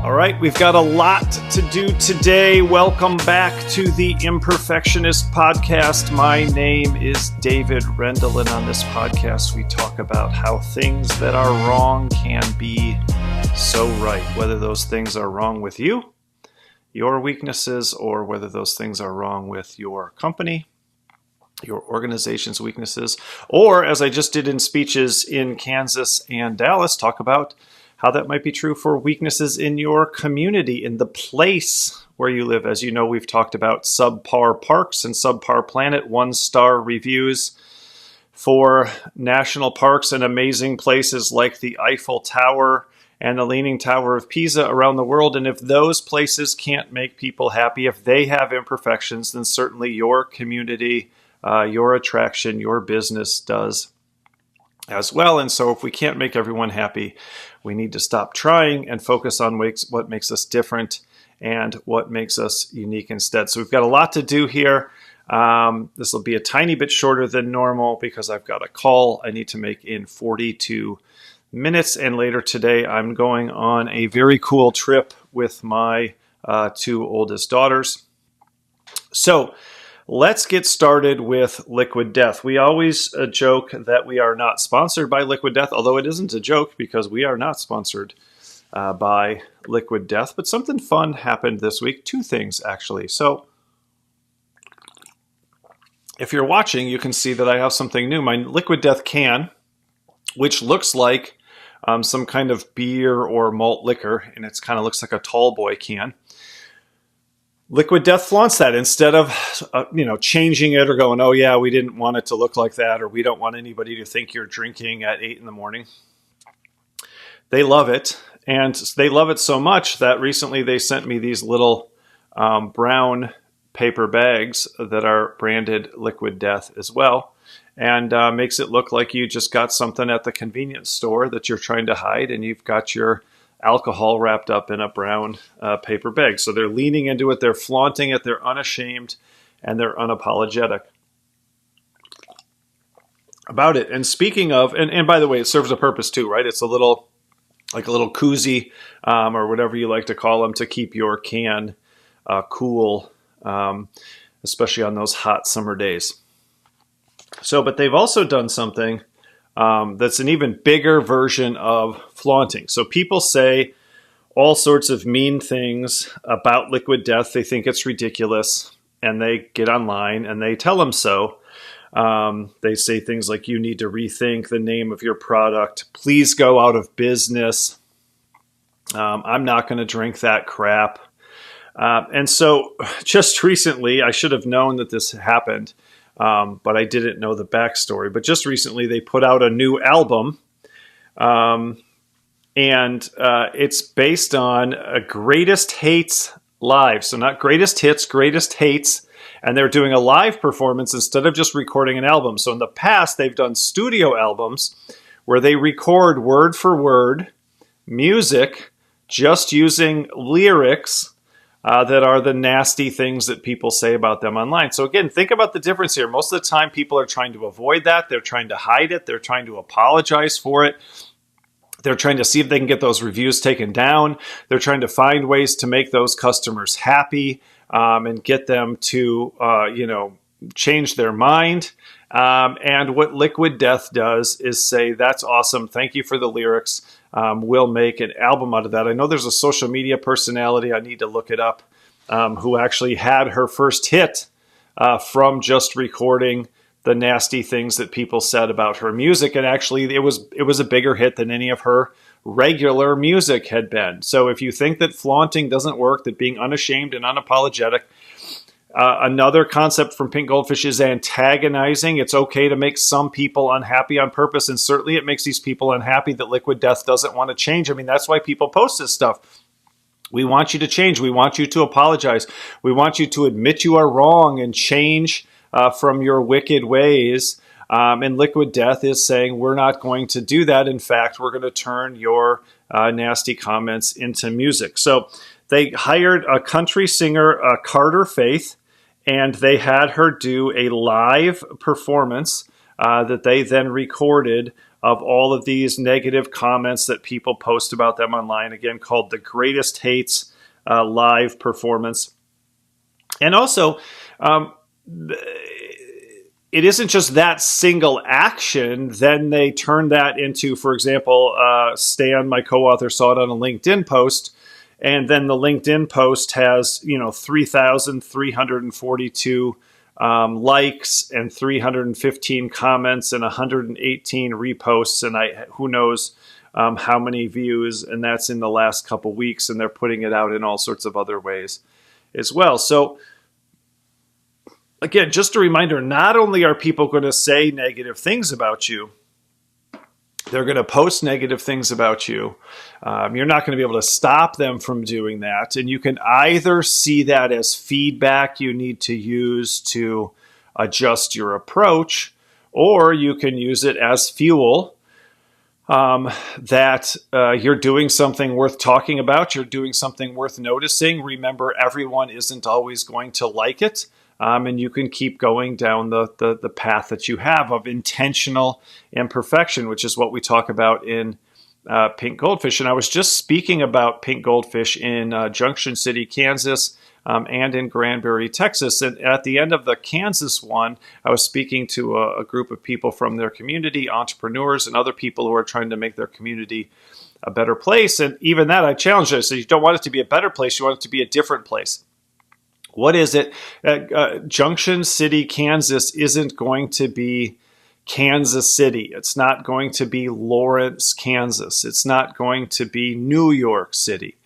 All right, we've got a lot to do today. Welcome back to the Imperfectionist Podcast. My name is David Rendall, and on this podcast, we talk about how things that are wrong can be so right, whether those things are wrong with you, your weaknesses, or whether those things are wrong with your company, your organization's weaknesses, or as I just did in speeches in Kansas and Dallas, talk about how that might be true for weaknesses in your community, in the place where you live. As you know, we've talked about subpar parks and subpar planet, 1-star reviews for national parks and amazing places like the Eiffel Tower and the Leaning Tower of Pisa around the world. And if those places can't make people happy, if they have imperfections, then certainly your community, your attraction, your business does as well. And so if we can't make everyone happy, we need to stop trying and focus on what makes us different and what makes us unique instead. So we've got a lot to do here. This will be a tiny bit shorter than normal because I've got a call I need to make in 42 minutes. And later today, I'm going on a very cool trip with my 2 oldest daughters. So let's get started with Liquid Death. We always joke that we are not sponsored by Liquid Death, although it isn't a joke because we are not sponsored by Liquid Death. But something fun happened this week. 2 things, actually. So if you're watching, you can see that I have something new. My Liquid Death can, which looks like some kind of beer or malt liquor, and it kind of looks like a tall boy can. Liquid Death flaunts that instead of, changing it or going, oh yeah, we didn't want it to look like that, or we don't want anybody to think you're drinking at 8 a.m. They love it, and they love it so much that recently they sent me these little brown paper bags that are branded Liquid Death as well, and makes it look like you just got something at the convenience store that you're trying to hide, and you've got your alcohol wrapped up in a brown paper bag. So they're leaning into it, they're flaunting it, they're unashamed, and they're unapologetic about it. And speaking of, and by the way, it serves a purpose too, right? It's a little koozie or whatever you like to call them to keep your can cool, especially on those hot summer days. So, but they've also done something that's an even bigger version of flaunting. So people say all sorts of mean things about Liquid Death. They think it's ridiculous, and they get online and they tell them so. They say things like, you need to rethink the name of your product. Please go out of business. I'm not going to drink that crap. And so just recently, I should have known that this happened. But I didn't know the backstory. But just recently, they put out a new album, and it's based on Greatest Hates Live. So not Greatest Hits, Greatest Hates. And they're doing a live performance instead of just recording an album. So in the past, they've done studio albums where they record word for word music just using lyrics that are the nasty things that people say about them online. So again, think about the difference here. Most of the time, people are trying to avoid that. They're trying to hide it. They're trying to apologize for it. They're trying to see if they can get those reviews taken down. They're trying to find ways to make those customers happy and get them to, change their mind. And what Liquid Death does is say, that's awesome. Thank you for the lyrics. We'll make an album out of that. I know there's a social media personality, I need to look it up, who actually had her first hit from just recording the nasty things that people said about her music. And actually, it was a bigger hit than any of her regular music had been. So if you think that flaunting doesn't work, that being unashamed and unapologetic, another concept from Pink Goldfish is antagonizing. It's okay to make some people unhappy on purpose, and certainly it makes these people unhappy that Liquid Death doesn't want to change. I mean, that's why people post this stuff. We want you to change. We want you to apologize. We want you to admit you are wrong and change from your wicked ways. And Liquid Death is saying, we're not going to do that. In fact, we're going to turn your nasty comments into music. So they hired a country singer, Carter Faith, and they had her do a live performance that they then recorded of all of these negative comments that people post about them online, again, called The Greatest Hates Live Performance. And also, it isn't just that single action. Then they turn that into, for example, Stan, my co-author, saw it on a LinkedIn post. And then the LinkedIn post has, 3,342 likes and 315 comments and 118 reposts. And who knows how many views. And that's in the last couple weeks. And they're putting it out in all sorts of other ways as well. So again, just a reminder, not only are people going to say negative things about you, they're going to post negative things about you. You're not going to be able to stop them from doing that. And you can either see that as feedback you need to use to adjust your approach, or you can use it as fuel that you're doing something worth talking about. You're doing something worth noticing. Remember, everyone isn't always going to like it. And you can keep going down the path that you have of intentional imperfection, which is what we talk about in Pink Goldfish. And I was just speaking about Pink Goldfish in Junction City, Kansas, and in Granbury, Texas. And at the end of the Kansas one, I was speaking to a group of people from their community, entrepreneurs and other people who are trying to make their community a better place. And even that, I challenged it. I said, you don't want it to be a better place, you want it to be a different place. What is it? Junction City, Kansas isn't going to be Kansas City. It's not going to be Lawrence, Kansas. It's not going to be New York City.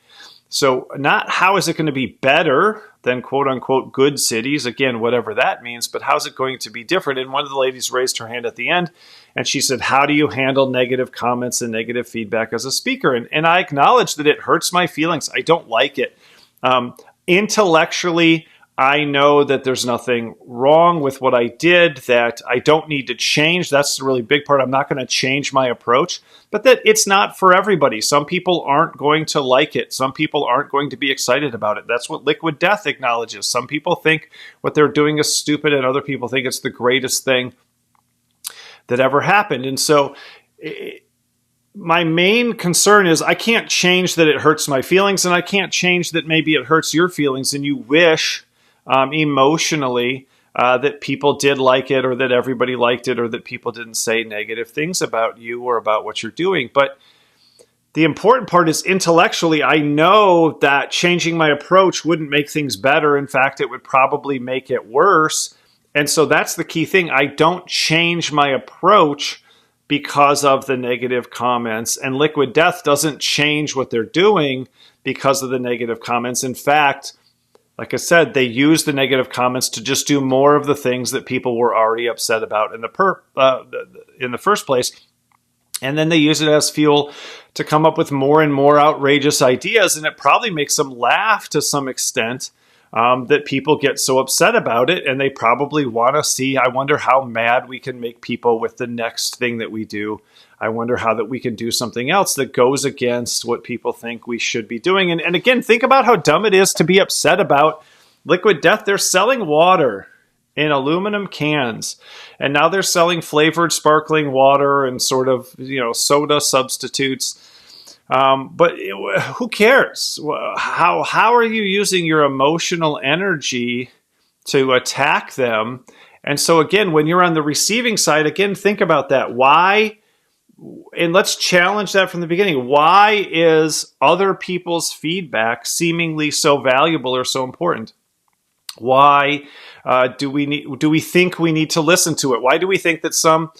So not how is it going to be better than quote unquote good cities, again, whatever that means, but how's it going to be different? And one of the ladies raised her hand at the end and she said, how do you handle negative comments and negative feedback as a speaker? And I acknowledge that it hurts my feelings. I don't like it. Intellectually, I know that there's nothing wrong with what I did, that I don't need to change. That's the really big part. I'm not going to change my approach, but that it's not for everybody. Some people aren't going to like it. Some people aren't going to be excited about it. That's what Liquid Death acknowledges. Some people think what they're doing is stupid, and other people think it's the greatest thing that ever happened. And so my main concern is I can't change that it hurts my feelings, and I can't change that maybe it hurts your feelings and you wish emotionally that people did like it, or that everybody liked it, or that people didn't say negative things about you or about what you're doing. But the important part is intellectually, I know that changing my approach wouldn't make things better. In fact, it would probably make it worse. And so that's the key thing. I don't change my approach because of the negative comments, and Liquid Death doesn't change what they're doing because of the negative comments. In fact, like I said, they use the negative comments to just do more of the things that people were already upset about in the first place. And then they use it as fuel to come up with more and more outrageous ideas, and it probably makes them laugh to some extent. That people get so upset about it, and they probably want to see, I wonder how mad we can make people with the next thing that we do. I wonder how that we can do something else that goes against what people think we should be doing. And again, think about how dumb it is to be upset about Liquid Death. They're selling water in aluminum cans, and now they're selling flavored sparkling water and sort of, soda substitutes. But who cares? How are you using your emotional energy to attack them? And so again, when you're on the receiving side, again, think about that. Why? And let's challenge that from the beginning. Why is other people's feedback seemingly so valuable or so important? Why do we think we need to listen to it? Why do we think that some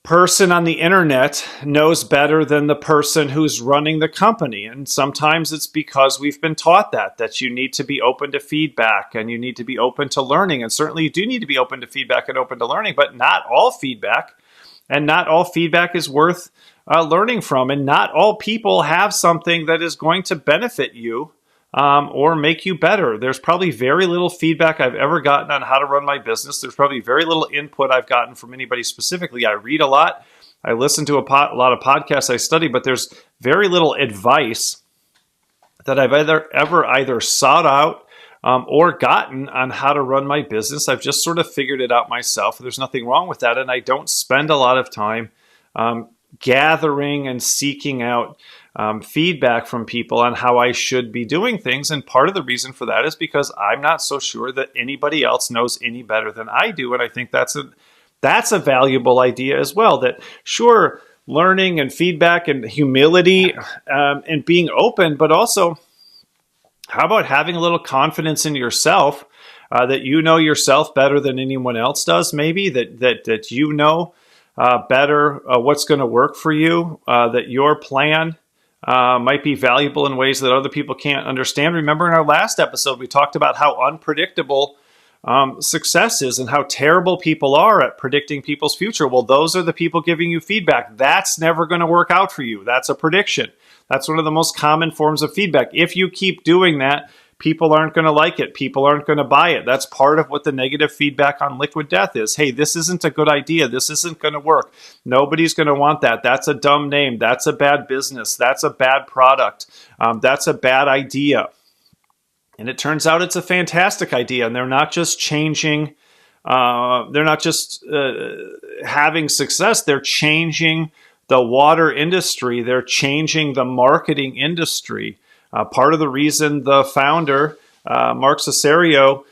person on the internet knows better than the person who's running the company? And sometimes it's because we've been taught that you need to be open to feedback and you need to be open to learning. And certainly you do need to be open to feedback and open to learning, but not all feedback, and not all feedback is worth learning from. And not all people have something that is going to benefit you or make you better. There's probably very little feedback I've ever gotten on how to run my business. There's probably very little input I've gotten from anybody specifically. I read a lot. I listen to a lot of podcasts. I study, but there's very little advice that I've ever sought out or gotten on how to run my business. I've just sort of figured it out myself. There's nothing wrong with that, and I don't spend a lot of time gathering and seeking out feedback from people on how I should be doing things. And part of the reason for that is because I'm not so sure that anybody else knows any better than I do. And I think that's a valuable idea as well, that sure, learning and feedback and humility and being open, but also how about having a little confidence in yourself, that you know yourself better than anyone else does, maybe that you know better what's going to work for you, that your plan might be valuable in ways that other people can't understand. Remember in our last episode, we talked about how unpredictable success is and how terrible people are at predicting people's future. Well, those are the people giving you feedback. That's never going to work out for you. That's a prediction. That's one of the most common forms of feedback. If you keep doing that, people aren't going to like it. People aren't going to buy it. That's part of what the negative feedback on liquid death is. Hey, this isn't a good idea. This isn't going to work. Nobody's going to want that. That's a dumb name. That's a bad business. That's a bad product. That's a bad idea. And it turns out it's a fantastic idea. And they're not just changing, they're not just having success. They're changing the water industry. They're changing the marketing industry. Part of the reason the founder, Mark Cesario,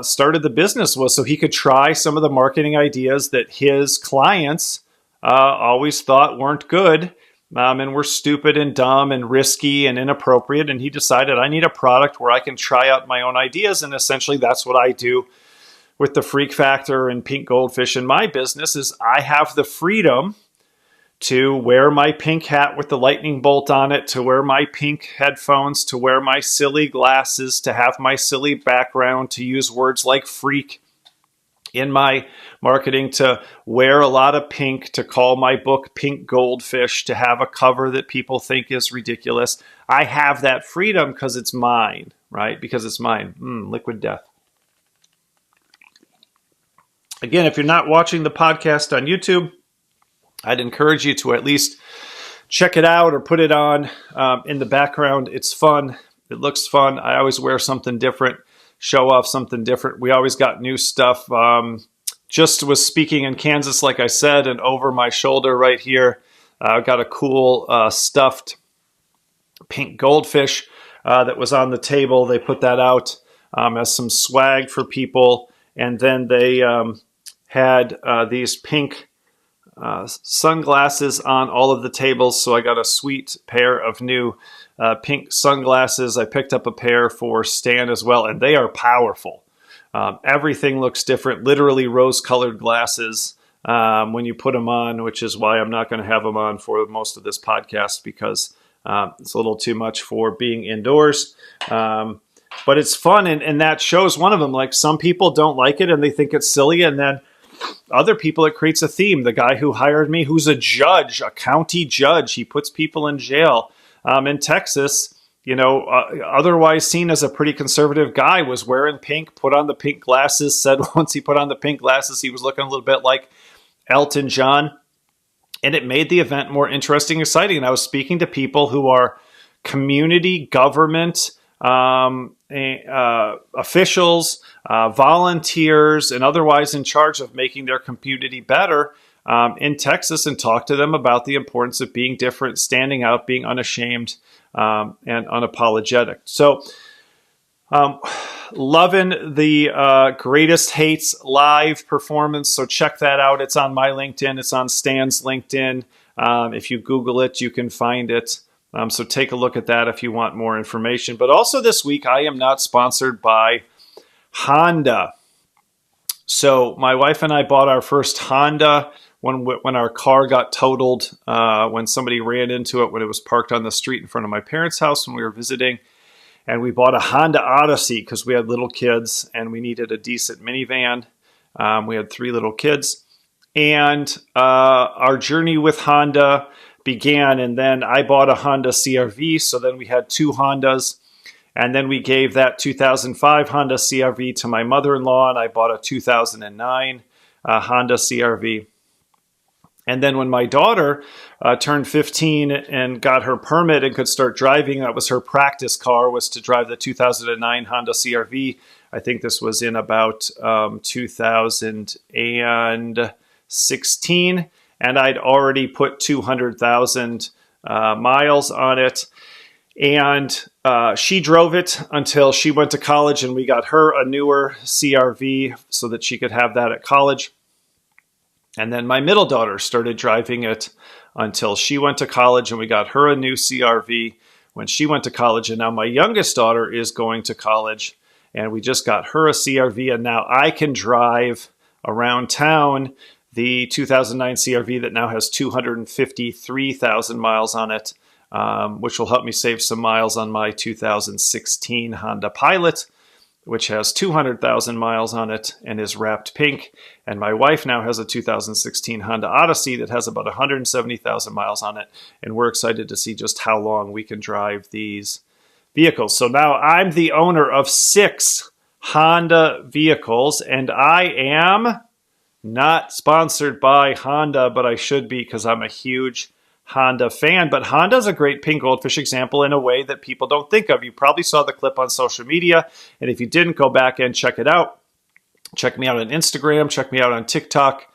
started the business was so he could try some of the marketing ideas that his clients always thought weren't good and were stupid and dumb and risky and inappropriate. And he decided, I need a product where I can try out my own ideas. And essentially that's what I do with the Freak Factor and Pink Goldfish in my business is I have the freedom to wear my pink hat with the lightning bolt on it, to wear my pink headphones, to wear my silly glasses, to have my silly background, to use words like freak in my marketing, to wear a lot of pink, to call my book Pink Goldfish, to have a cover that people think is ridiculous. I have that freedom because it's mine, right? Because it's mine. Liquid death. Again, if you're not watching the podcast on YouTube, I'd encourage you to at least check it out or put it on in the background. It's fun. It looks fun. I always wear something different, show off something different. We always got new stuff. Just was speaking in Kansas, like I said, and over my shoulder right here, I've got a cool stuffed pink goldfish that was on the table. They put that out as some swag for people. And then they had these pink sunglasses on all of the tables. So I got a sweet pair of new pink sunglasses. I picked up a pair for Stan as well, and they are powerful. Everything looks different, literally rose-colored glasses when you put them on, which is why I'm not going to have them on for most of this podcast because it's a little too much for being indoors. But it's fun, and that shows one of them. Like some people don't like it and they think it's silly, and then other people, it creates a theme. The guy who hired me, who's a judge, a county judge, he puts people in jail in Texas, otherwise seen as a pretty conservative guy, was wearing pink, put on the pink glasses, said once he put on the pink glasses, he was looking a little bit like Elton John. And it made the event more interesting, exciting. And I was speaking to people who are community government officials, volunteers, and otherwise in charge of making their community better in Texas, and talk to them about the importance of being different, standing out, being unashamed, and unapologetic. So loving the Greatest Hates live performance. So check that out. It's on my LinkedIn. It's on Stan's LinkedIn. If you Google it, you can find it. So take a look at that if you want more information. But also this week, I am not sponsored by Honda. So my wife and I bought our first Honda when our car got totaled, when somebody ran into it when it was parked on the street in front of my parents' house when we were visiting. And we bought a Honda Odyssey because we had little kids and we needed a decent minivan. We had 3 little kids. And our journey with Honda began, and then I bought a Honda CR-V, so then we had 2 Hondas, and then we gave that 2005 Honda CR-V to my mother-in-law, and I bought a 2009 Honda CR-V. And then when my daughter turned 15 and got her permit and could start driving, that was her practice car, was to drive the 2009 Honda CR-V. I think this was in about 2016. and I'd already put 200,000 miles on it. And she drove it until she went to college, and we got her a newer CRV so that she could have that at college. And then my middle daughter started driving it until she went to college, and we got her a new CRV when she went to college. And now my youngest daughter is going to college, and we just got her a CRV, and now I can drive around town the 2009 CRV that now has 253,000 miles on it, which will help me save some miles on my 2016 Honda Pilot, which has 200,000 miles on it and is wrapped pink. And my wife now has a 2016 Honda Odyssey that has about 170,000 miles on it. And we're excited to see just how long we can drive these vehicles. So now I'm the owner of 6 Honda vehicles, and I am not sponsored by Honda, but I should be because I'm a huge Honda fan. But Honda's a great pink goldfish example in a way that people don't think of. You probably saw the clip on social media, and if you didn't, go back and check it out. Check me out on Instagram. Check me out on TikTok.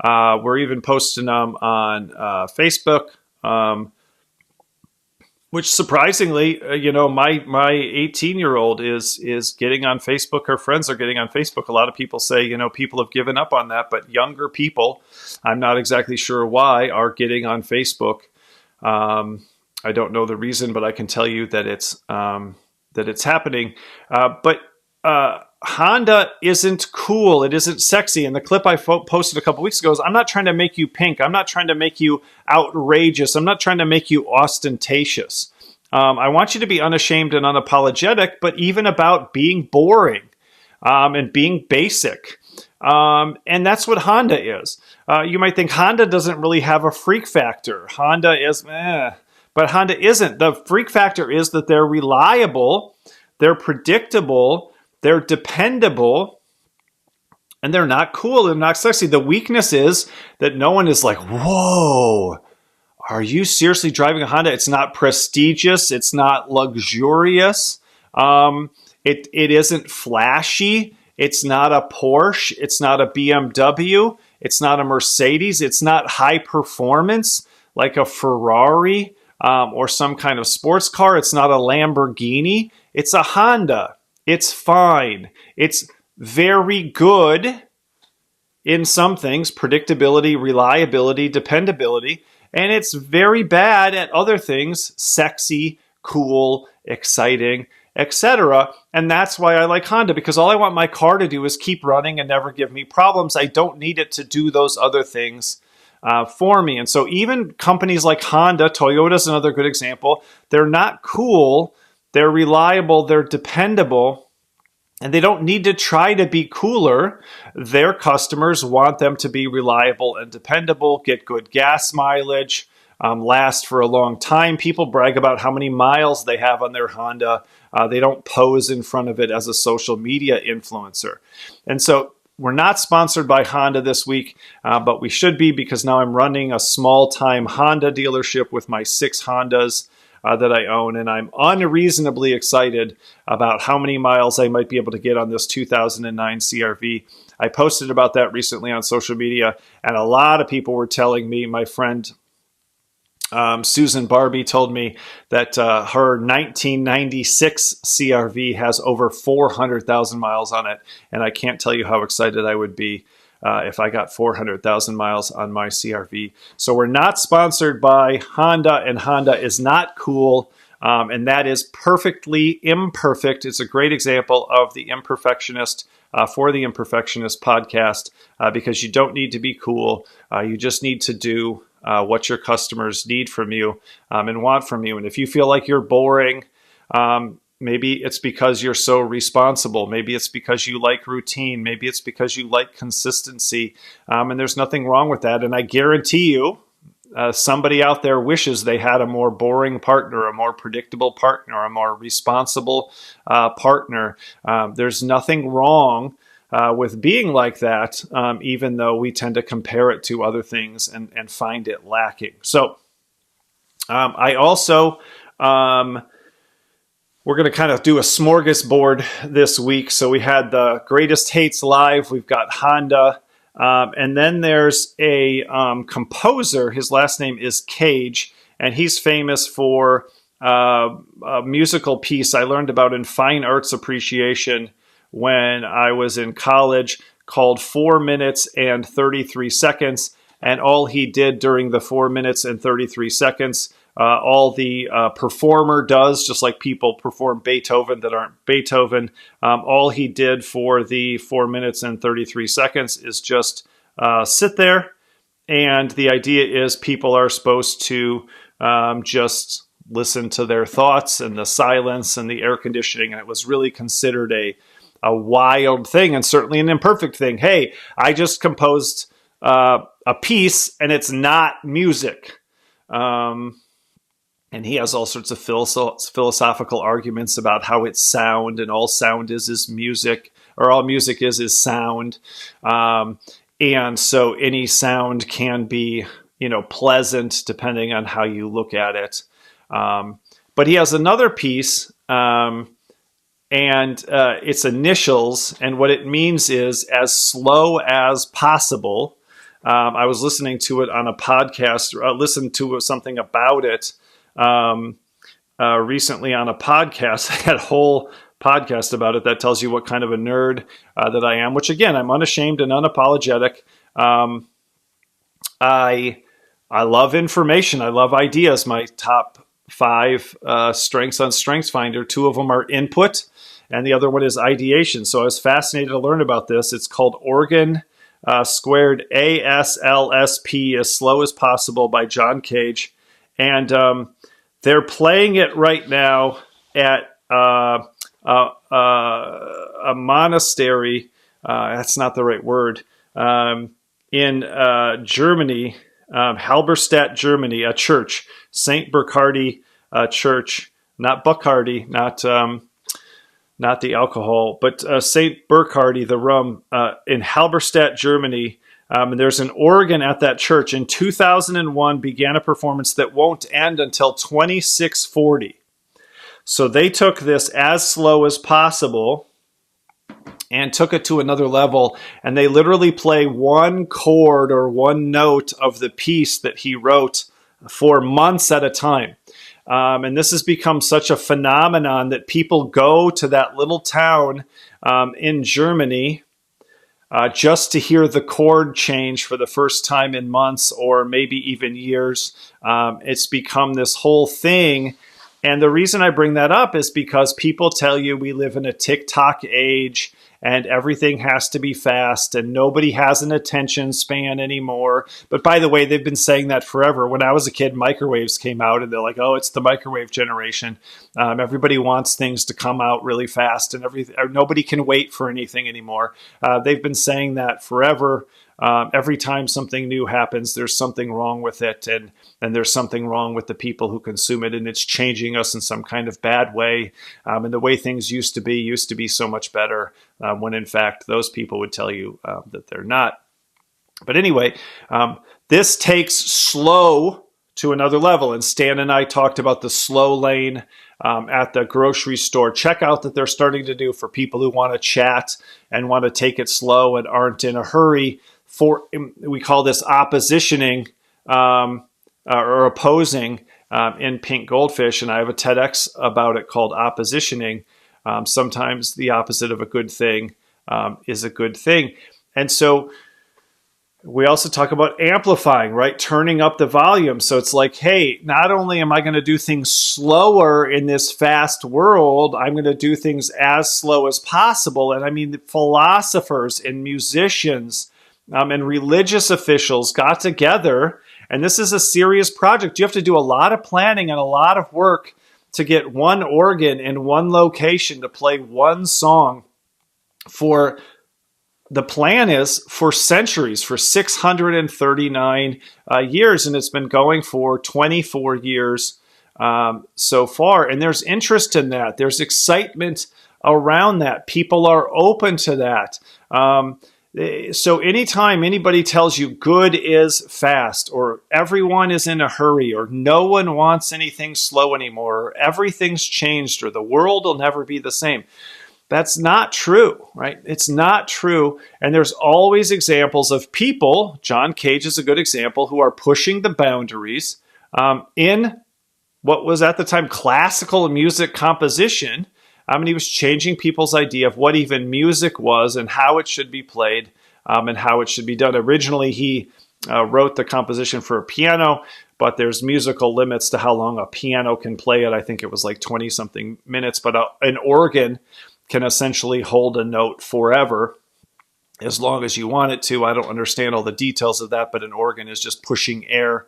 We're even posting them on Facebook, which surprisingly, my 18-year-old is getting on Facebook. Her friends are getting on Facebook. A lot of people say, people have given up on that, but younger people, I'm not exactly sure why, are getting on Facebook. I don't know the reason, but I can tell you that it's happening. But Honda isn't cool. It isn't sexy. And the clip I posted a couple weeks ago is, I'm not trying to make you pink. I'm not trying to make you outrageous. I'm not trying to make you ostentatious. I want you to be unashamed and unapologetic, but even about being boring and being basic. And that's what Honda is. You might think Honda doesn't really have a freak factor. Honda is, but Honda isn't. The freak factor is that they're reliable, they're predictable, they're dependable, and they're not cool. They're not sexy. The weakness is that no one is like, whoa, are you seriously driving a Honda? It's not prestigious. It's not luxurious. It isn't flashy. It's not a Porsche. It's not a BMW. It's not a Mercedes. It's not high performance like a Ferrari or some kind of sports car. It's not a Lamborghini. It's a Honda. It's fine. It's very good in some things, predictability, reliability, dependability, and it's very bad at other things, sexy, cool, exciting, etc. And that's why I like Honda, because all I want my car to do is keep running and never give me problems. I don't need it to do those other things for me. And so even companies like Honda, Toyota is another good example, they're not cool, they're reliable, they're dependable, and they don't need to try to be cooler. Their customers want them to be reliable and dependable, get good gas mileage, last for a long time. People brag about how many miles they have on their Honda. They don't pose in front of it as a social media influencer. And so we're not sponsored by Honda this week, but we should be, because now I'm running a small-time Honda dealership with my 6 Hondas that I own, and I'm unreasonably excited about how many miles I might be able to get on this 2009 CRV. I posted about that recently on social media, and a lot of people were telling me, my friend Susan Barbie told me that her 1996 CRV has over 400,000 miles on it, and I can't tell you how excited I would be if I got 400,000 miles on my CRV. So we're not sponsored by Honda, and Honda is not cool, and that is perfectly imperfect. It's a great example of the Imperfectionist for the Imperfectionist Podcast, because you don't need to be cool. You just need to do what your customers need from you and want from you. And if you feel like you're boring, maybe it's because you're so responsible. Maybe it's because you like routine. Maybe it's because you like consistency. And there's nothing wrong with that. And I guarantee you, somebody out there wishes they had a more boring partner, a more predictable partner, a more responsible partner. There's nothing wrong with being like that, even though we tend to compare it to other things and find it lacking. So I also... we're going to kind of do a smorgasbord this week. So we had the Greatest Hates Live. We've got Honda. And then there's a composer. His last name is Cage, and he's famous for a musical piece I learned about in fine arts appreciation when I was in college called 4 minutes and 33 seconds. And all he did during the 4 minutes and 33 seconds, all the performer does, just like people perform Beethoven that aren't Beethoven, all he did for the 4 minutes and 33 seconds is just sit there. And the idea is people are supposed to just listen to their thoughts and the silence and the air conditioning. And it was really considered a wild thing, and certainly an imperfect thing. Hey, I just composed a piece and it's not music. And he has all sorts of philosophical arguments about how it's sound, and all sound is music, or all music is sound. And so any sound can be, pleasant depending on how you look at it. But he has another piece, and its initials, and what it means is as slow as possible. I was listening to it on a podcast, listened to something about it recently on a podcast. I had a whole podcast about it that tells you what kind of a nerd that I am, which again, I'm unashamed and unapologetic. I love information. I love ideas. My top 5 strengths on StrengthsFinder, 2 of them are input, and the other one is ideation. So I was fascinated to learn about this. It's called Organ Squared, ASLSP, As Slow as Possible by John Cage. And they're playing it right now at a monastery. That's not the right word. In Germany, Halberstadt, Germany, a church, St. Burkhardy Church, not Bacardi, not the alcohol, but St. Burkhardy, the rum, in Halberstadt, Germany. And there's an organ at that church. In 2001, began a performance that won't end until 2640. So they took this As Slow as Possible and took it to another level. And they literally play one chord or one note of the piece that he wrote for months at a time. And this has become such a phenomenon that people go to that little town in Germany just to hear the chord change for the first time in months or maybe even years. It's become this whole thing. And the reason I bring that up is because people tell you we live in a TikTok age and everything has to be fast and nobody has an attention span anymore. But by the way, they've been saying that forever. When I was a kid, microwaves came out and they're like, oh, it's the microwave generation. Everybody wants things to come out really fast and nobody can wait for anything anymore. They've been saying that forever. Every time something new happens, there's something wrong with it, and there's something wrong with the people who consume it, and it's changing us in some kind of bad way. And the way things used to be so much better, when in fact those people would tell you that they're not. But anyway, this takes slow to another level, and Stan and I talked about the slow lane at the grocery store checkout that they're starting to do for people who want to chat and want to take it slow and aren't in a hurry. We call this oppositioning or opposing in Pink Goldfish, and I have a TEDx about it called oppositioning. Sometimes the opposite of a good thing is a good thing. And so we also talk about amplifying, right? Turning up the volume. So it's like, hey, not only am I going to do things slower in this fast world, I'm going to do things as slow as possible. And I mean, philosophers and musicians and religious officials got together, and this is a serious project. You have to do a lot of planning and a lot of work to get one organ in one location to play one song for, the plan is for centuries, for 639 years, and it's been going for 24 years so far. And there's interest in that. There's excitement around that. People are open to that. So anytime anybody tells you good is fast, or everyone is in a hurry, or no one wants anything slow anymore, or everything's changed, or the world will never be the same, That's not true, right? It's not true. And there's always examples of people, John Cage is a good example, who are pushing the boundaries in what was at the time classical music composition. And he was changing people's idea of what even music was and how it should be played and how it should be done. Originally, he wrote the composition for a piano, but there's musical limits to how long a piano can play it. I think it was like 20-something minutes, but an organ can essentially hold a note forever as long as you want it to. I don't understand all the details of that, but an organ is just pushing air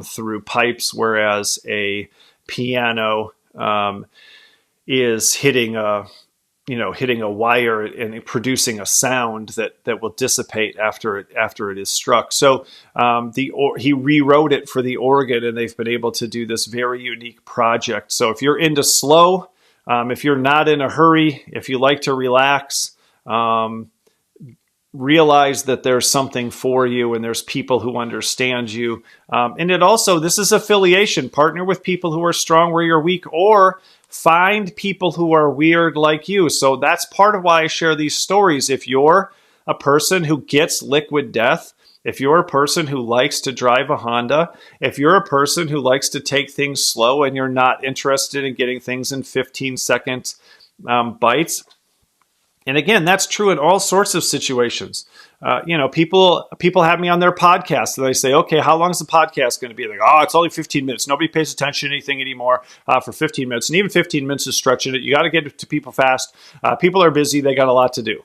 through pipes, whereas a piano is hitting a wire and producing a sound that will dissipate after it is struck. So he rewrote it for the organ, and they've been able to do this very unique project. So if you're into slow, if you're not in a hurry, if you like to relax, realize that there's something for you and there's people who understand you. And this is affiliation. Partner with people who are strong where you're weak, or find people who are weird like you. So that's part of why I share these stories. If you're a person who gets liquid death, if you're a person who likes to drive a Honda, if you're a person who likes to take things slow and you're not interested in getting things in 15-second bites, and again, that's true in all sorts of situations. People have me on their podcast and they say, okay, how long is the podcast going to be? Like, oh, it's only 15 minutes. Nobody pays attention to anything anymore for 15 minutes. And even 15 minutes is stretching it. You got to get it to people fast. People are busy. They got a lot to do.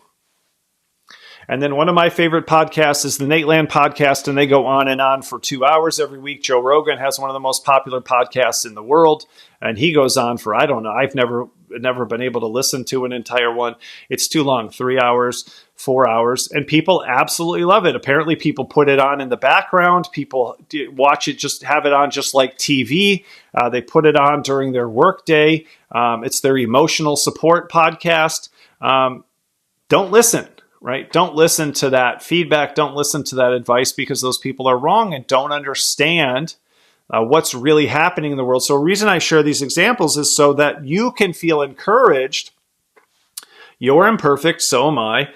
And then one of my favorite podcasts is the Nate Land podcast, and they go on and on for 2 hours every week. Joe Rogan has one of the most popular podcasts in the world, and he goes on for, I don't know, I've never been able to listen to an entire one. It's too long, 3 hours, 4 hours, and people absolutely love it. Apparently people put it on in the background. People watch it, just have it on just like TV. They put it on during their work day. It's their emotional support podcast. Don't listen. Right? Don't listen to that feedback. Don't listen to that advice, because those people are wrong and don't understand what's really happening in the world. So the reason I share these examples is so that you can feel encouraged. You're imperfect, so am I.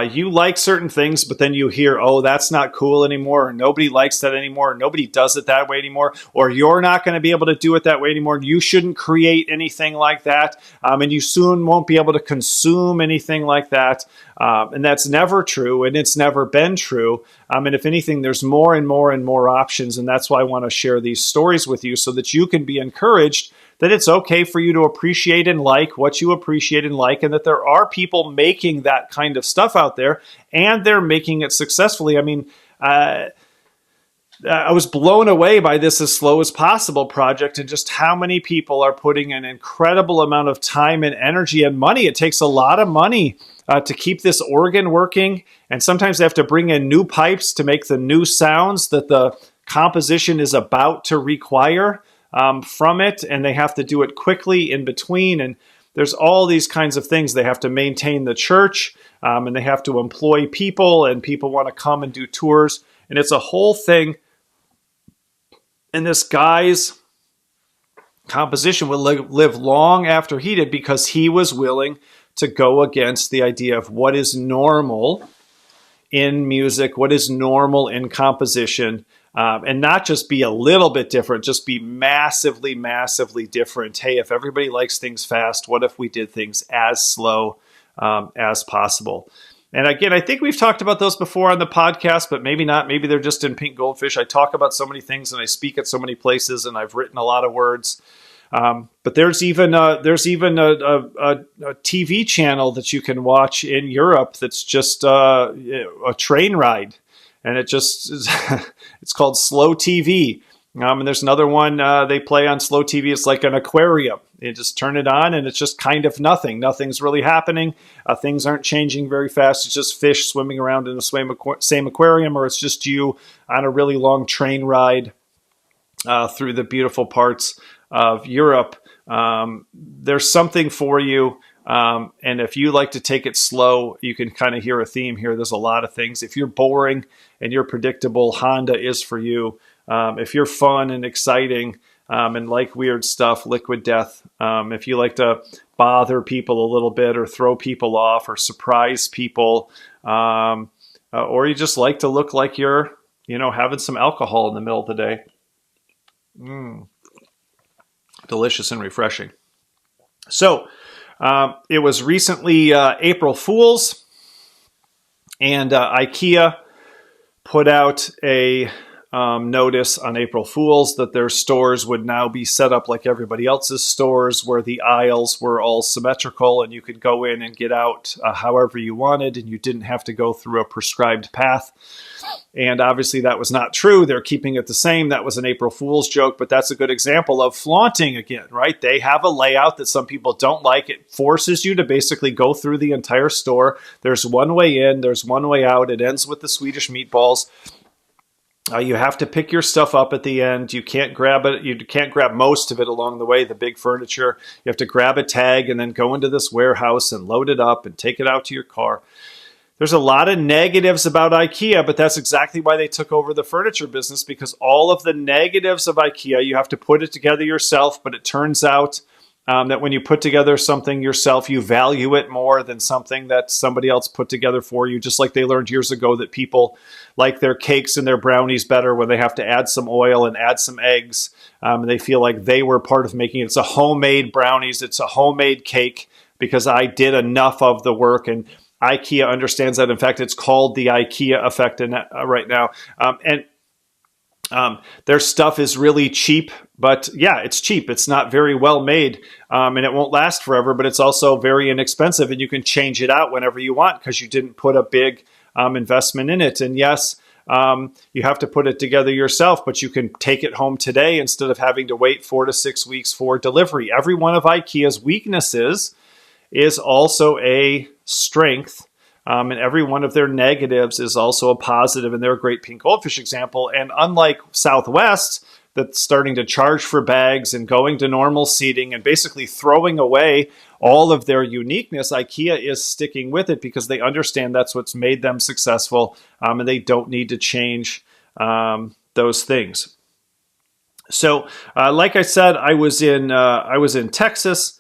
You like certain things, but then you hear, oh, that's not cool anymore, or nobody likes that anymore, or nobody does it that way anymore, or you're not going to be able to do it that way anymore. You shouldn't create anything like that, and you soon won't be able to consume anything like that. And that's never true, and it's never been true. And if anything, there's more and more and more options, and that's why I want to share these stories with you so that you can be encouraged that it's okay for you to appreciate and like what you appreciate and like, and that there are people making that kind of stuff out there, and they're making it successfully. I mean, I was blown away by this As Slow as Possible project, and just how many people are putting an incredible amount of time and energy and money. It takes a lot of money to keep this organ working, and sometimes they have to bring in new pipes to make the new sounds that the composition is about to require from it, and they have to do it quickly in between, and there's all these kinds of things. They have to maintain the church, and they have to employ people, and people want to come and do tours, and it's a whole thing. And this guy's composition will live long after he did, because he was willing to go against the idea of what is normal in music, what is normal in composition, and not just be a little bit different, just be massively, massively different. Hey, if everybody likes things fast, what if we did things as slow as possible? And again, I think we've talked about those before on the podcast, but maybe not. Maybe they're just in Pink Goldfish. I talk about so many things, and I speak at so many places, and I've written a lot of words. But there's even a TV channel that you can watch in Europe that's just a train ride, and it's called Slow TV. And there's another one they play on Slow TV. It's like an aquarium. You just turn it on, and it's just kind of nothing. Nothing's really happening. Things aren't changing very fast. It's just fish swimming around in the same aquarium, or it's just you on a really long train ride through the beautiful parts of Europe. There's something for you. And if you like to take it slow, you can kind of hear a theme here. There's a lot of things. If you're boring and you're predictable, Honda is for you. If you're fun and exciting and like weird stuff, Liquid Death. If you like to bother people a little bit or throw people off or surprise people. Or you just like to look like you're, having some alcohol in the middle of the day. Delicious and refreshing. So it was recently April Fool's, and IKEA put out a notice on April Fool's that their stores would now be set up like everybody else's stores, where the aisles were all symmetrical and you could go in and get out however you wanted, and you didn't have to go through a prescribed path. And obviously that was not true. They're keeping it the same. That was an April Fool's joke, but that's a good example of flaunting again, right? They have a layout that some people don't like. It forces you to basically go through the entire store. There's one way in, there's one way out. It ends with the Swedish meatballs. You have to pick your stuff up at the end. You can't grab it. You can't grab most of it along the way, the big furniture. You have to grab a tag and then go into this warehouse and load it up and take it out to your car. There's a lot of negatives about IKEA, but that's exactly why they took over the furniture business, because all of the negatives of IKEA, you have to put it together yourself, but it turns out that when you put together something yourself, you value it more than something that somebody else put together for you. Just like they learned years ago that people like their cakes and their brownies better when they have to add some oil and add some eggs. And they feel like they were part of making it. It's a homemade brownies. It's a homemade cake because I did enough of the work. And IKEA understands that. In fact, it's called the IKEA effect right now. Their stuff is really cheap, but yeah, it's cheap. It's not very well made, and it won't last forever, but it's also very inexpensive, and you can change it out whenever you want because you didn't put a big investment in it. And yes, you have to put it together yourself, but you can take it home today instead of having to wait 4 to 6 weeks for delivery. Every one of IKEA's weaknesses is also a strength. And every one of their negatives is also a positive, and they're a great pink goldfish example. And unlike Southwest, that's starting to charge for bags and going to normal seating and basically throwing away all of their uniqueness, IKEA is sticking with it because they understand that's what's made them successful, and they don't need to change those things. So, like I said, I was in Texas.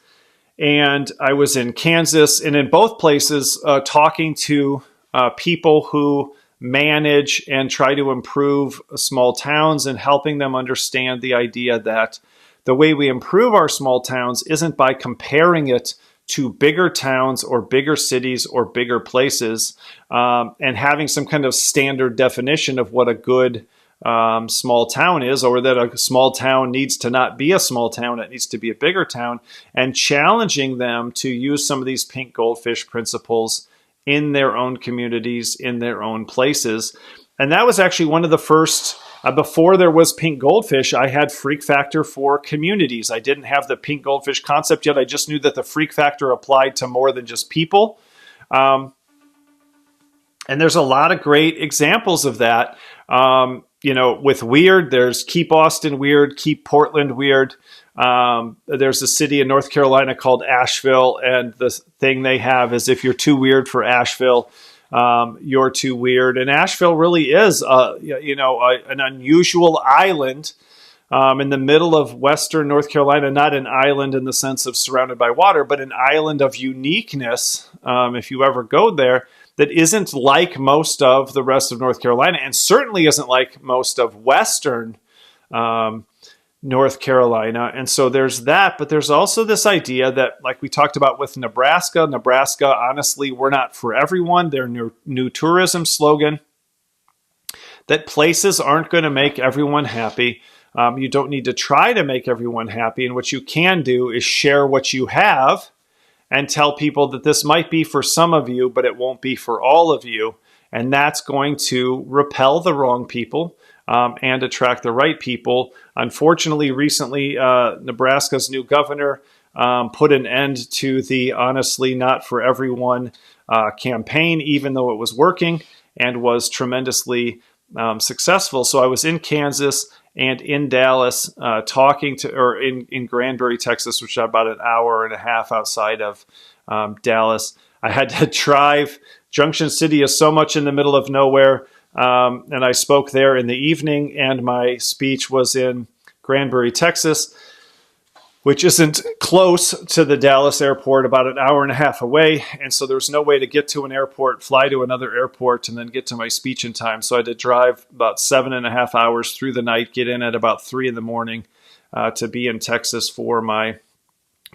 And I was in Kansas, and in both places talking to people who manage and try to improve small towns and helping them understand the idea that the way we improve our small towns isn't by comparing it to bigger towns or bigger cities or bigger places and having some kind of standard definition of what a good small town is, or that a small town needs to not be a small town, it needs to be a bigger town, and challenging them to use some of these pink goldfish principles in their own communities, in their own places. And that was actually one of the first, before there was pink goldfish, I had freak factor for communities. I didn't have the pink goldfish concept yet. I just knew that the freak factor applied to more than just people. And there's a lot of great examples of that. With weird, there's Keep Austin Weird, Keep Portland Weird. There's a city in North Carolina called Asheville, and the thing they have is if you're too weird for Asheville, you're too weird. And Asheville really is, an unusual island in the middle of Western North Carolina, not an island in the sense of surrounded by water, but an island of uniqueness, if you ever go there, that isn't like most of the rest of North Carolina, and certainly isn't like most of Western North Carolina. And so there's that, but there's also this idea that, like we talked about with Nebraska, honestly, we're not for everyone. Their new tourism slogan, that places aren't going to make everyone happy. You don't need to try to make everyone happy. And what you can do is share what you have and tell people that this might be for some of you, but it won't be for all of you. And that's going to repel the wrong people and attract the right people. Unfortunately, recently, Nebraska's new governor put an end to the honestly not for everyone campaign, even though it was working and was tremendously successful. So I was in Kansas and in Dallas in Granbury, Texas, which is about an hour and a half outside of Dallas. I had to drive. Junction City is so much in the middle of nowhere. And I spoke there in the evening, and my speech was in Granbury, Texas. which isn't close to the Dallas airport, about an hour and a half away. And so there's no way to get to an airport, fly to another airport, and then get to my speech in time. So I had to drive about 7.5 hours through the night, get in at about 3 in the morning to be in Texas for my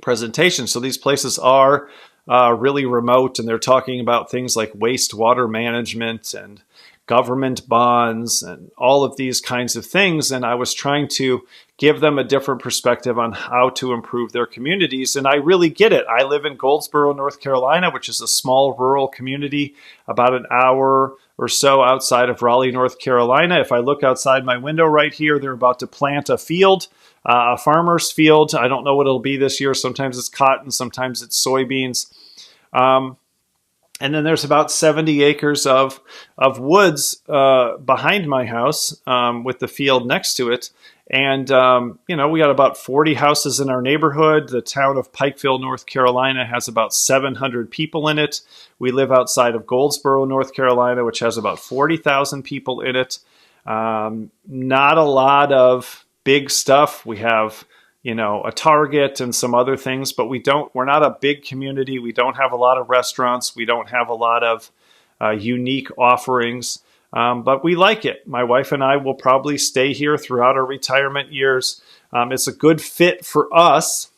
presentation. So these places are really remote, and they're talking about things like wastewater management and government bonds and all of these kinds of things. And I was trying to give them a different perspective on how to improve their communities. And I really get it. I live in Goldsboro, North Carolina, which is a small rural community about an hour or so outside of Raleigh, North Carolina. If I look outside my window right here, they're about to plant a field, a farmer's field. I don't know what it'll be this year. Sometimes it's cotton, sometimes it's soybeans. And then there's about 70 acres of woods behind my house with the field next to it. And, we got about 40 houses in our neighborhood. The town of Pikeville, North Carolina has about 700 people in it. We live outside of Goldsboro, North Carolina, which has about 40,000 people in it. Not a lot of big stuff. We have a Target and some other things, but we're not a big community. We don't have a lot of restaurants. We don't have a lot of unique offerings, but we like it. My wife and I will probably stay here throughout our retirement years. It's a good fit for us,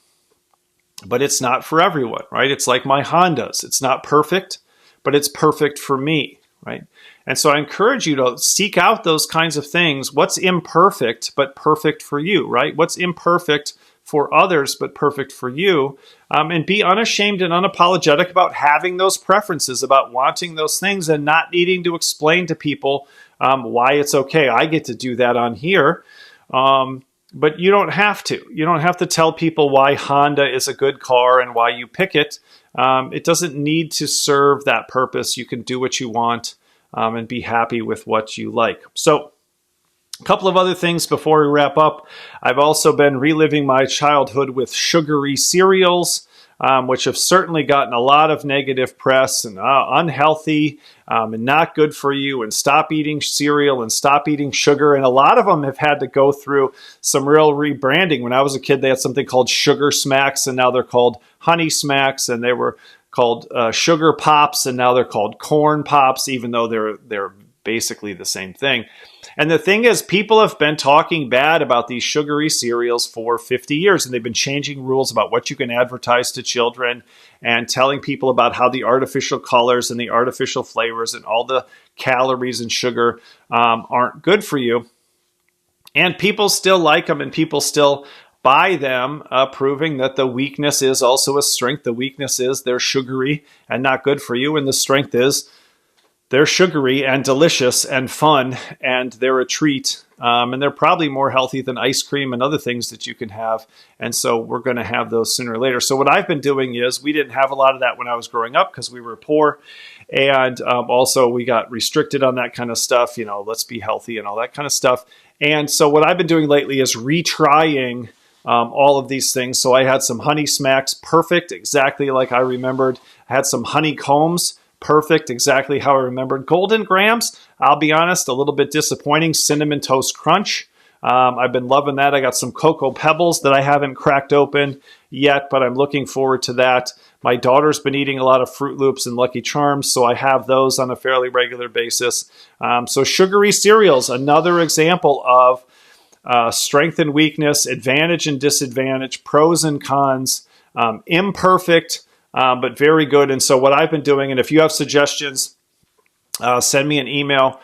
but it's not for everyone, right? It's like my Hondas. It's not perfect, but it's perfect for me, right? And so I encourage you to seek out those kinds of things. What's imperfect, but perfect for you, right? What's imperfect for others, but perfect for you? And be unashamed and unapologetic about having those preferences, about wanting those things and not needing to explain to people why it's okay. I get to do that on here. But you don't have to. You don't have to tell people why Honda is a good car and why you pick it. It doesn't need to serve that purpose. You can do what you want. And be happy with what you like. So a couple of other things before we wrap up. I've also been reliving my childhood with sugary cereals, which have certainly gotten a lot of negative press and unhealthy and not good for you, and stop eating cereal and stop eating sugar. And a lot of them have had to go through some real rebranding. When I was a kid, they had something called Sugar Smacks, and now they're called Honey Smacks, and they were called Sugar Pops, and now they're called Corn Pops, even though they're basically the same thing. And the thing is, people have been talking bad about these sugary cereals for 50 years, and they've been changing rules about what you can advertise to children and telling people about how the artificial colors and the artificial flavors and all the calories and sugar aren't good for you. And people still like them, and people still buy them, proving that the weakness is also a strength. The weakness is they're sugary and not good for you, and the strength is they're sugary and delicious and fun, and they're a treat, and they're probably more healthy than ice cream and other things that you can have, and so we're going to have those sooner or later. So what I've been doing is, we didn't have a lot of that when I was growing up because we were poor, and also we got restricted on that kind of stuff, let's be healthy and all that kind of stuff. And so what I've been doing lately is retrying all of these things. So I had some Honey Smacks, perfect, exactly like I remembered. I had some Honeycombs, perfect, exactly how I remembered. Golden Grams, I'll be honest, a little bit disappointing. Cinnamon Toast Crunch, I've been loving that. I got some Cocoa Pebbles that I haven't cracked open yet, but I'm looking forward to that. My daughter's been eating a lot of Fruit Loops and Lucky Charms, so I have those on a fairly regular basis. So sugary cereals, another example of strength and weakness, advantage and disadvantage, pros and cons, imperfect, but very good. And so what I've been doing, and if you have suggestions, send me an email,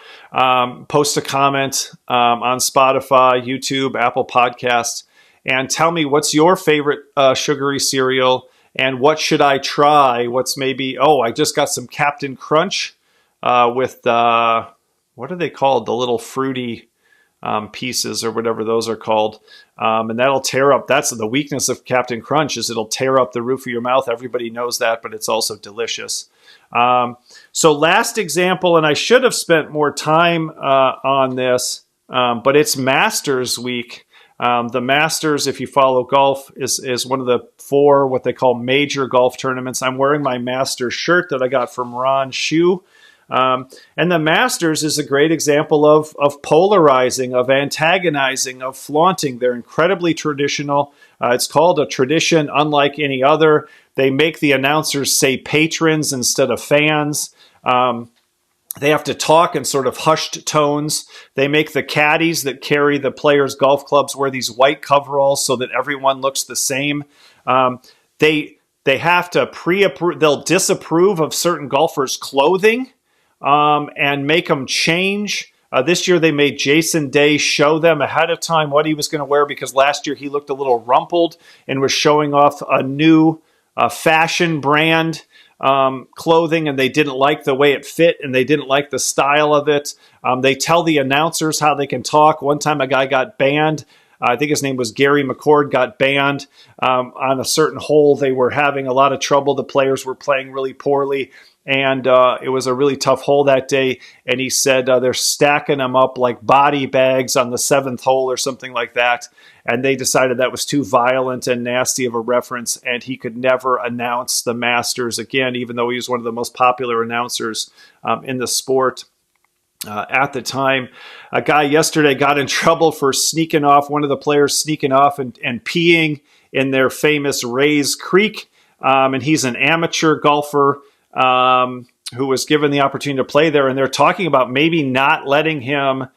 post a comment on Spotify, YouTube, Apple Podcasts, and tell me what's your favorite sugary cereal and what should I try? What's maybe, I just got some Captain Crunch with, what are they called? The little fruity pieces or whatever those are called. And that'll tear up. That's the weakness of Captain Crunch, is it'll tear up the roof of your mouth. Everybody knows that, but it's also delicious. So last example, and I should have spent more time on this, but it's Masters Week. The Masters, if you follow golf, is one of the 4 what they call major golf tournaments. I'm wearing my Masters shirt that I got from Ron Shue. And the Masters is a great example of polarizing, of antagonizing, of flaunting. They're incredibly traditional. It's called a tradition unlike any other. They make the announcers say patrons instead of fans. They have to talk in sort of hushed tones. They make the caddies that carry the players' golf clubs wear these white coveralls so that everyone looks the same. They have to pre-approve. They'll disapprove of certain golfers' clothing and make them change. This year they made Jason Day show them ahead of time what he was going to wear because last year he looked a little rumpled and was showing off a new fashion brand clothing, and they didn't like the way it fit and they didn't like the style of it. They tell the announcers how they can talk. One time a guy got banned. I think his name was Gary McCord, got banned on a certain hole. They were having a lot of trouble. The players were playing really poorly, and it was a really tough hole that day. And he said they're stacking them up like body bags on the seventh hole or something like that. And they decided that was too violent and nasty of a reference, and he could never announce the Masters again, even though he was one of the most popular announcers in the sport. At the time, a guy yesterday got in trouble for sneaking off, one of the players sneaking off and peeing in their famous Rays Creek. And he's an amateur golfer who was given the opportunity to play there. And they're talking about maybe not letting him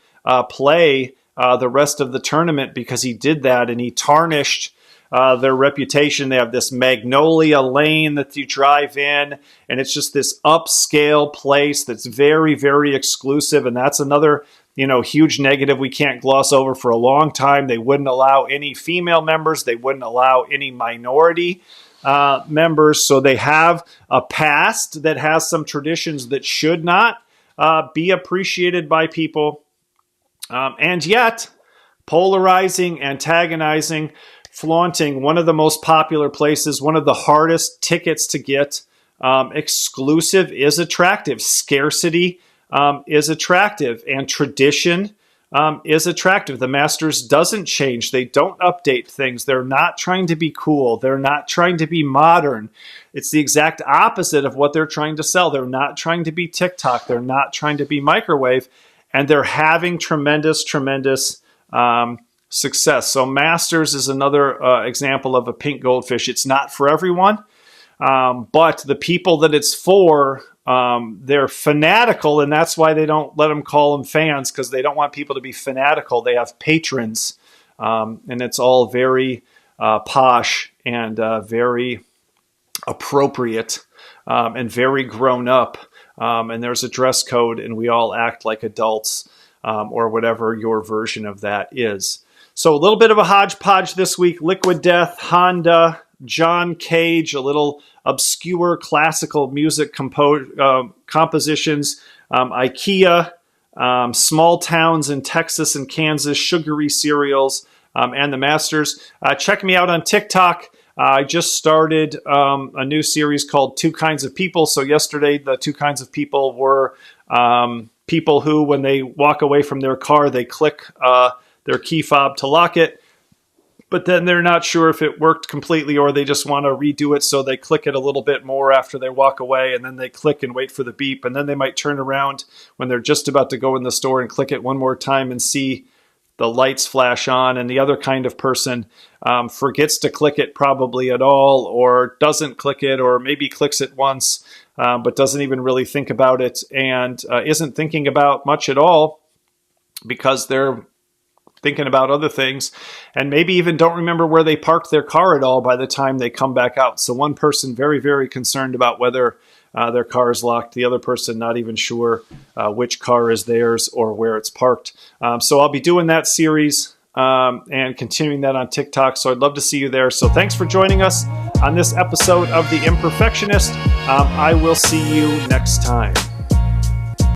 play the rest of the tournament because he did that and he tarnished their reputation. They have this Magnolia Lane that you drive in, and it's just this upscale place that's very, very exclusive. And that's another, huge negative we can't gloss over. For a long time, they wouldn't allow any female members. They wouldn't allow any minority members. So they have a past that has some traditions that should not be appreciated by people. And yet, polarizing, antagonizing, flaunting, one of the most popular places, one of the hardest tickets to get. Exclusive is attractive. Scarcity is attractive. And tradition is attractive. The Masters doesn't change. They don't update things. They're not trying to be cool. They're not trying to be modern. It's the exact opposite of what they're trying to sell. They're not trying to be TikTok. They're not trying to be microwave. And they're having tremendous success. So Masters is another example of a pink goldfish. It's not for everyone, but the people that it's for, they're fanatical, and that's why they don't let them call them fans, because they don't want people to be fanatical. They have patrons, and it's all very posh and very appropriate and very grown up. And there's a dress code, and we all act like adults, or whatever your version of that is. So a little bit of a hodgepodge this week. Liquid Death, Honda, John Cage, a little obscure classical music compositions, IKEA, small towns in Texas and Kansas, sugary cereals, and the Masters. Check me out on TikTok. I just started a new series called Two Kinds of People. So yesterday, the two kinds of people were people who, when they walk away from their car, they click their key fob to lock it, but then they're not sure if it worked completely, or they just want to redo it, so they click it a little bit more after they walk away, and then they click and wait for the beep, and then they might turn around when they're just about to go in the store and click it one more time and see the lights flash on. And the other kind of person forgets to click it probably at all, or doesn't click it, or maybe clicks it once, but doesn't even really think about it, and isn't thinking about much at all because they're thinking about other things, and maybe even don't remember where they parked their car at all by the time they come back out. So one person very, very concerned about whether their car is locked. The other person not even sure which car is theirs or where it's parked. So I'll be doing that series and continuing that on TikTok. So I'd love to see you there. So thanks for joining us on this episode of The Imperfectionist. I will see you next time.